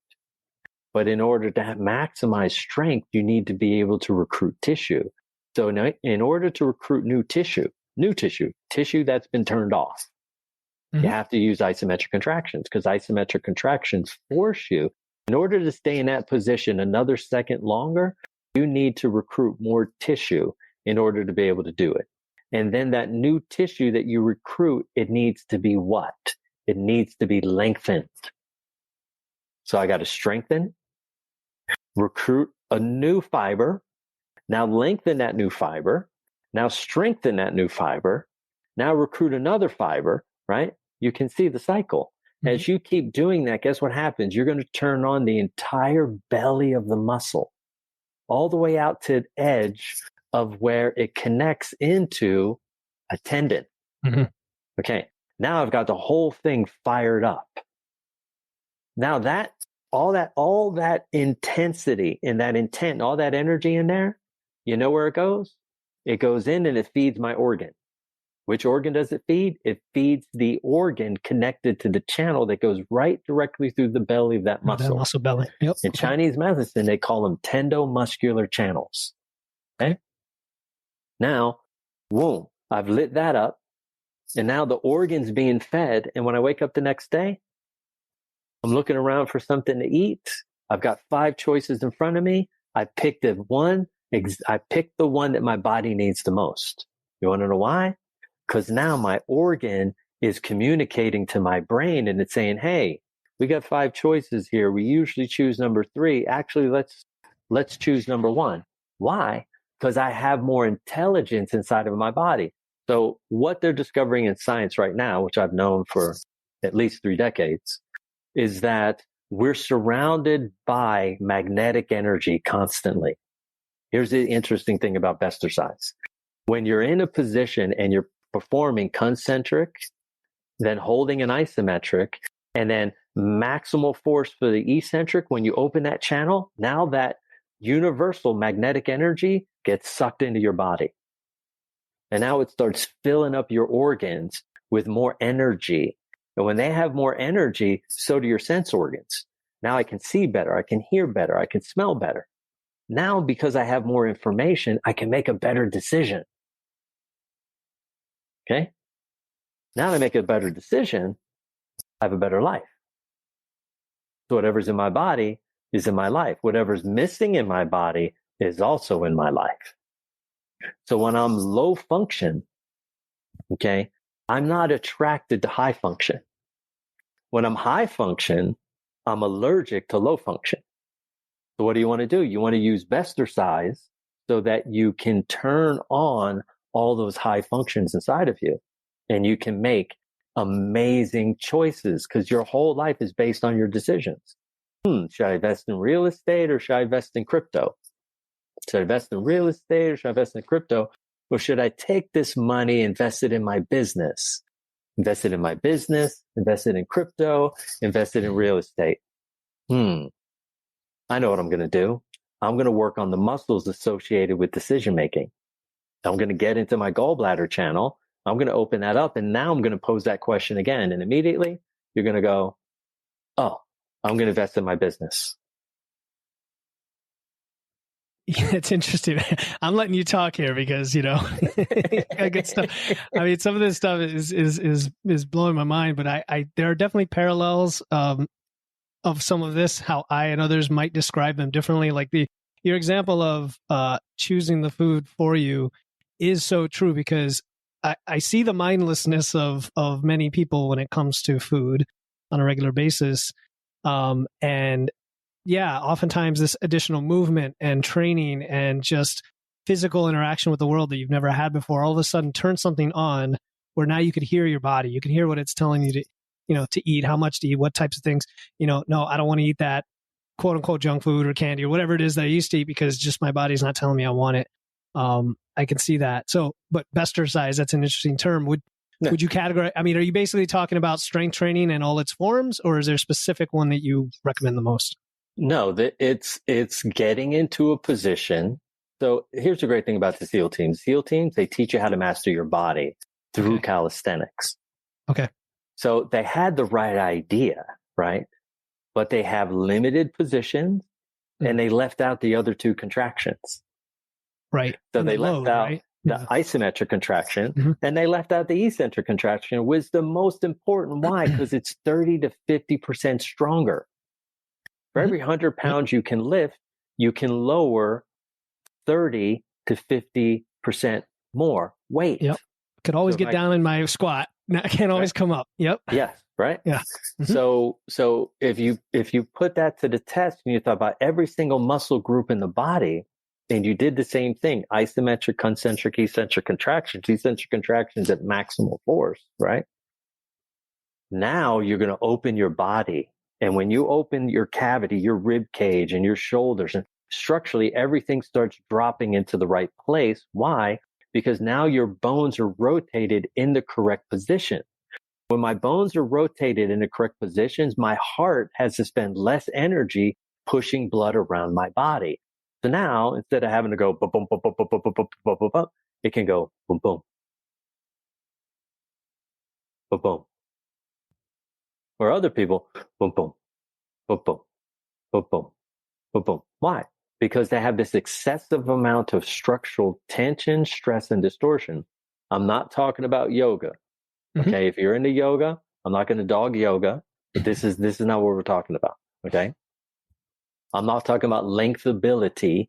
But in order to maximize strength, you need to be able to recruit tissue. So in order to recruit new tissue that's been turned off, you have to use isometric contractions, because isometric contractions force you, in order to stay in that position another second longer, you need to recruit more tissue in order to be able to do it. And then that new tissue that you recruit, it needs to be what? It needs to be lengthened. So I got to strengthen, recruit a new fiber, now lengthen that new fiber, now strengthen that new fiber, now recruit another fiber, right? You can see the cycle. As you keep doing that, guess what happens? You're going to turn on the entire belly of the muscle, all the way out to the edge of where it connects into a tendon. Okay. Now I've got the whole thing fired up. Now all that intensity and that intent, all that energy in there, you know where it goes? It goes in and it feeds my organ. Which organ does it feed? It feeds the organ connected to the channel that goes right directly through the belly of that muscle. That muscle belly. Yep. In Chinese medicine, they call them tendomuscular channels. Okay. Now, boom, I've lit that up. And now the organ's being fed. And when I wake up the next day, I'm looking around for something to eat. I've got 5 choices in front of me. I picked the one that my body needs the most. You want to know why? Because now my organ is communicating to my brain and it's saying, hey, we got 5 choices here. We usually choose number 3. Actually, let's choose number 1. Why? Because I have more intelligence inside of my body. So what they're discovering in science right now, which I've known for at least 3 decades, is that we're surrounded by magnetic energy constantly. Here's the interesting thing about BESTercise. When you're in a position and you're performing concentric, then holding an isometric, and then maximal force for the eccentric, when you open that channel, now that universal magnetic energy gets sucked into your body. And now it starts filling up your organs with more energy. And when they have more energy, so do your sense organs. Now I can see better. I can hear better. I can smell better. Now, because I have more information, I can make a better decision. Okay? Now that I make a better decision, I have a better life. So whatever's in my body is in my life. Whatever's missing in my body is also in my life. So when I'm low function, okay, I'm not attracted to high function. When I'm high function, I'm allergic to low function. So what do you want to do? You want to use BESTercise so that you can turn on all those high functions inside of you and you can make amazing choices because your whole life is based on your decisions. Should I invest in real estate or should I invest in crypto? Should I invest in real estate or should I invest in crypto? Or should I take this money, invest it in my business? Invest it in my business, invest it in crypto, invest it in real estate. I know what I'm going to do. I'm going to work on the muscles associated with decision making. I'm going to get into my gallbladder channel. I'm going to open that up. And now I'm going to pose that question again. And immediately you're going to go, oh, I'm going to invest in my business. Yeah, it's interesting. I'm letting you talk here because, good stuff. I mean, some of this stuff is blowing my mind, but there are definitely parallels of some of this, how I and others might describe them differently. Like your example of choosing the food for you is so true because I see the mindlessness of many people when it comes to food on a regular basis. And yeah, oftentimes this additional movement and training and just physical interaction with the world that you've never had before, all of a sudden turn something on where now you could hear your body. You can hear what it's telling you to eat, how much to eat, what types of things. No, I don't want to eat that quote unquote junk food or candy or whatever it is that I used to eat because just my body's not telling me I want it. I can see that. So, but BESTercise, that's an interesting term. Would you categorize? I mean, are you basically talking about strength training and all its forms, or is there a specific one that you recommend the most? No, it's getting into a position. So here's the great thing about the SEAL teams. SEAL teams, they teach you how to master your body through calisthenics. Okay. So they had the right idea, right? But they have limited positions and they left out the other 2 contractions. Right. So they left out the isometric contraction and they left out the eccentric contraction, was the most important. Why? Because it's 30 to 50% stronger. For every 100 pounds you can lift, you can lower 30 to 50% more weight. Yep. Could always get down in my squat. I can't always come up. Yep. Yes. Right. Yeah. So if you put that to the test and you thought about every single muscle group in the body and you did the same thing, isometric, concentric, eccentric contractions at maximal force, right? Now you're going to open your body. And when you open your cavity, your rib cage and your shoulders, and structurally everything starts dropping into the right place. Why? Because now your bones are rotated in the correct position. When my bones are rotated in the correct positions, my heart has to spend less energy pushing blood around my body. So now, instead of having to go boom, boom, boom, boom, boom, boom, boom, boom, boom, boom, it can go boom, boom, boom, boom. Or other people, boom, boom, boom, boom, boom, boom, boom, boom. Why? Because they have this excessive amount of structural tension, stress, and distortion. I'm not talking about yoga. Okay. If you're into yoga, I'm not going to dog yoga, but this is not what we're talking about. Okay. I'm not talking about lengthability.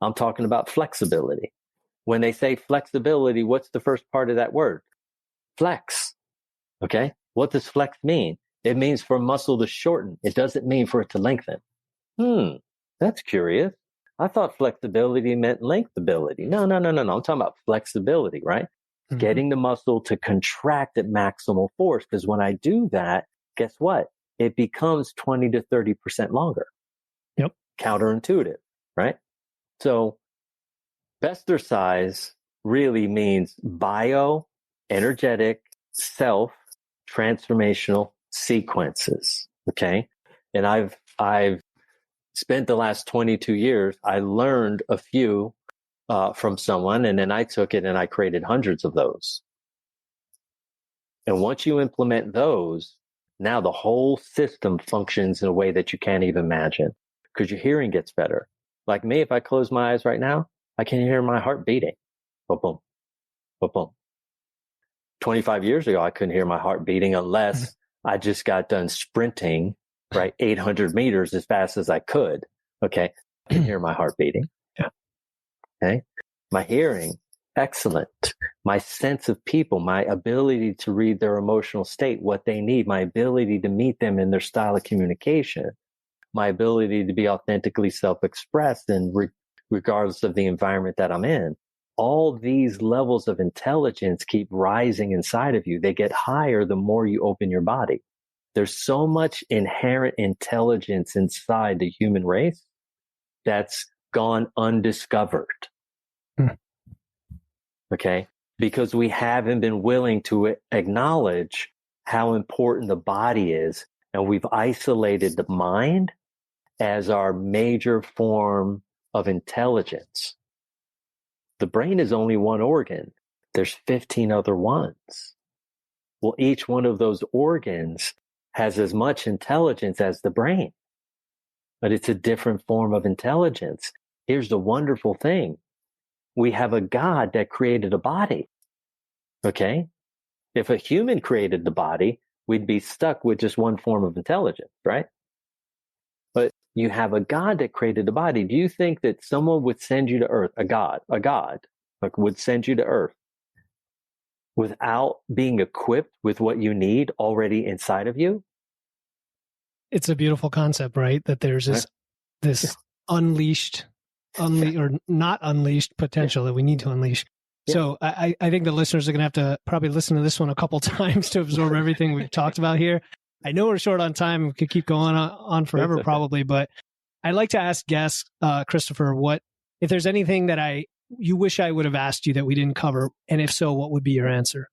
I'm talking about flexibility. When they say flexibility, what's the first part of that word? Flex. Okay. What does flex mean? It means for muscle to shorten. It doesn't mean for it to lengthen. That's curious. I thought flexibility meant lengthability. No. I'm talking about flexibility, right? Mm-hmm. Getting the muscle to contract at maximal force. Because when I do that, guess what? It becomes 20 to 30% longer. Yep. Counterintuitive, right? So BESTercise really means bio, energetic, self, transformational sequences. Okay. And I've spent the last 22 years, I learned a few from someone, and then I took it and I created hundreds of those. And once you implement those, now the whole system functions in a way that you can't even imagine, because your hearing gets better. Like me, if I close my eyes right now, I can hear my heart beating. Boom, boom, boom, boom. 25 years ago, I couldn't hear my heart beating unless I just got done sprinting, right, 800 meters as fast as I could. Okay. I can hear my heart beating. Yeah. Okay. My hearing, excellent. My sense of people, my ability to read their emotional state, what they need, my ability to meet them in their style of communication, my ability to be authentically self-expressed and regardless of the environment that I'm in. All these levels of intelligence keep rising inside of you. They get higher the more you open your body. There's so much inherent intelligence inside the human race that's gone undiscovered. Okay? Because we haven't been willing to acknowledge how important the body is, and we've isolated the mind as our major form of intelligence. The brain is only one organ. There's 15 other ones. Well, each one of those organs has as much intelligence as the brain, but it's a different form of intelligence. Here's the wonderful thing. We have a God that created a body. Okay? If a human created the body, we'd be stuck with just one form of intelligence, right? But you have a God that created the body. Do you think that someone would send you to earth, a God, like would send you to earth without being equipped with what you need already inside of you? It's a beautiful concept, right? That there's this unleashed or not unleashed potential that we need to unleash. Yeah. So I think the listeners are going to have to probably listen to this one a couple times to absorb everything we've talked about here. I know we're short on time. We could keep going on forever probably, but I'd like to ask guests, Christopher, if there's anything that you wish I would have asked you that we didn't cover, and if so, what would be your answer?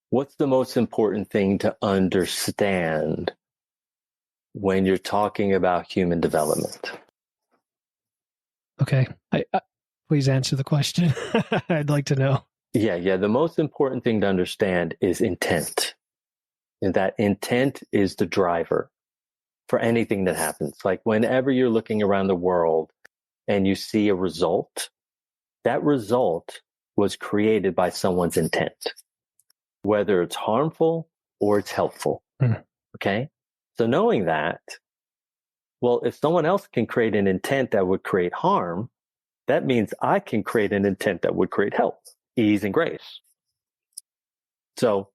What's the most important thing to understand when you're talking about human development? Okay. Please answer the question. I'd like to know. Yeah. The most important thing to understand is intent. And that intent is the driver for anything that happens. Like whenever you're looking around the world and you see a result, that result was created by someone's intent, whether it's harmful or it's helpful. Okay. So knowing that, well, if someone else can create an intent that would create harm, that means I can create an intent that would create health, ease, and grace. So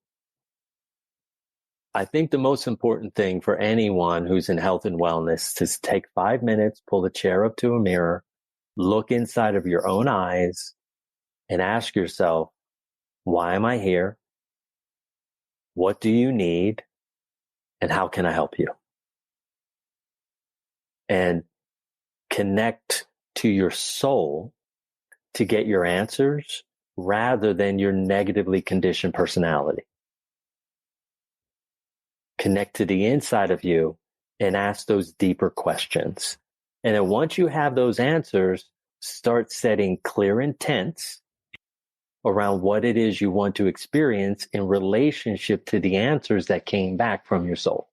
I think the most important thing for anyone who's in health and wellness is to take 5 minutes, pull the chair up to a mirror, look inside of your own eyes, and ask yourself, why am I here? What do you need? And how can I help you? And connect to your soul to get your answers rather than your negatively conditioned personality. Connect to the inside of you and ask those deeper questions. And then once you have those answers, start setting clear intents around what it is you want to experience in relationship to the answers that came back from your soul.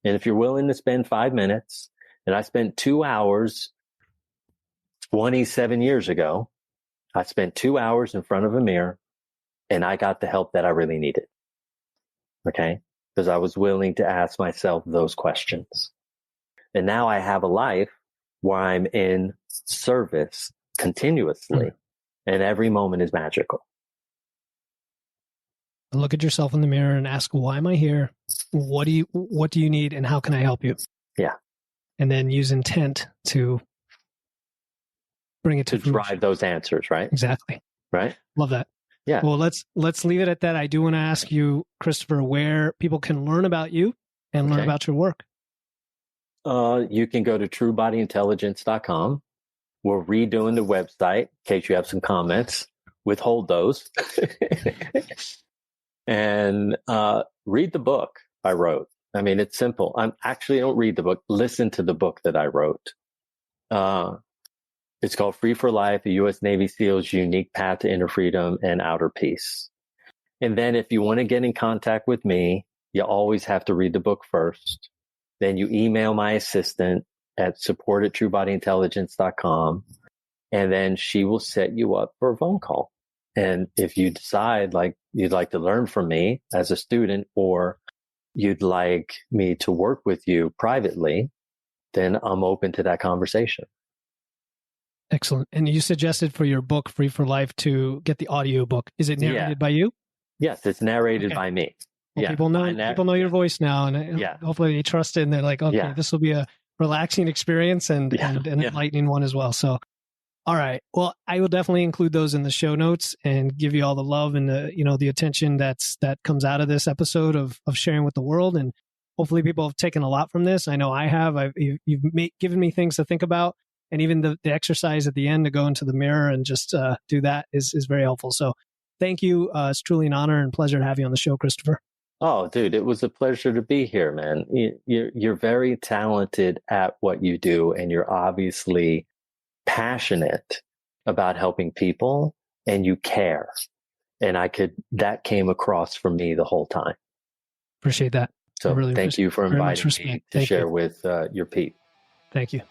And if you're willing to spend 5 minutes, and I spent 2 hours 27 years ago, I spent 2 hours in front of a mirror and I got the help that I really needed. Okay. because I was willing to ask myself those questions. And now I have a life where I'm in service continuously, and every moment is magical. Look at yourself in the mirror and ask, why am I here? What do you need, and how can I help you? Yeah. And then use intent to bring it to drive those answers, right? Exactly. Right? Love that. Yeah. Well, let's leave it at that. I do want to ask you, Christopher, where people can learn about you and learn about your work. You can go to truebodyintelligence.com. We're redoing the website in case you have some comments. Withhold those. And read the book I wrote. I mean, it's simple. I don't read the book. Listen to the book that I wrote. It's called Free for Life, a U.S. Navy SEAL's Unique Path to Inner Freedom and Outer Peace. And then if you want to get in contact with me, you always have to read the book first. Then you email my assistant at support@truebodyintelligence.com. And then she will set you up for a phone call. And if you decide like you'd like to learn from me as a student, or you'd like me to work with you privately, then I'm open to that conversation. Excellent. And you suggested for your book, Free for Life, to get the audio book. Is it narrated by you? Yes, it's narrated by me. Well, people know your voice now, and hopefully they trust it, and they're like, okay, this will be a relaxing experience and an enlightening one as well. So, all right. Well, I will definitely include those in the show notes and give you all the love and the attention that comes out of this episode of sharing with the world. And hopefully people have taken a lot from this. I know I have. You've given me things to think about. And even the exercise at the end to go into the mirror and just do that is very helpful. So thank you. It's truly an honor and pleasure to have you on the show, Christopher. Oh, dude, it was a pleasure to be here, man. You're very talented at what you do, and you're obviously passionate about helping people, and you care. And that came across for me the whole time. Appreciate that. So really thank you for inviting me to share with your peep. Thank you.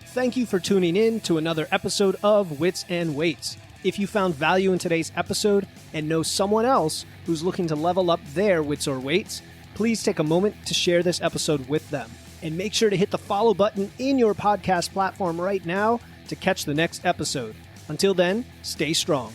Thank you for tuning in to another episode of Wits and Weights. If you found value in today's episode and know someone else who's looking to level up their wits or weights, please take a moment to share this episode with them. And make sure to hit the follow button in your podcast platform right now to catch the next episode. Until then, stay strong.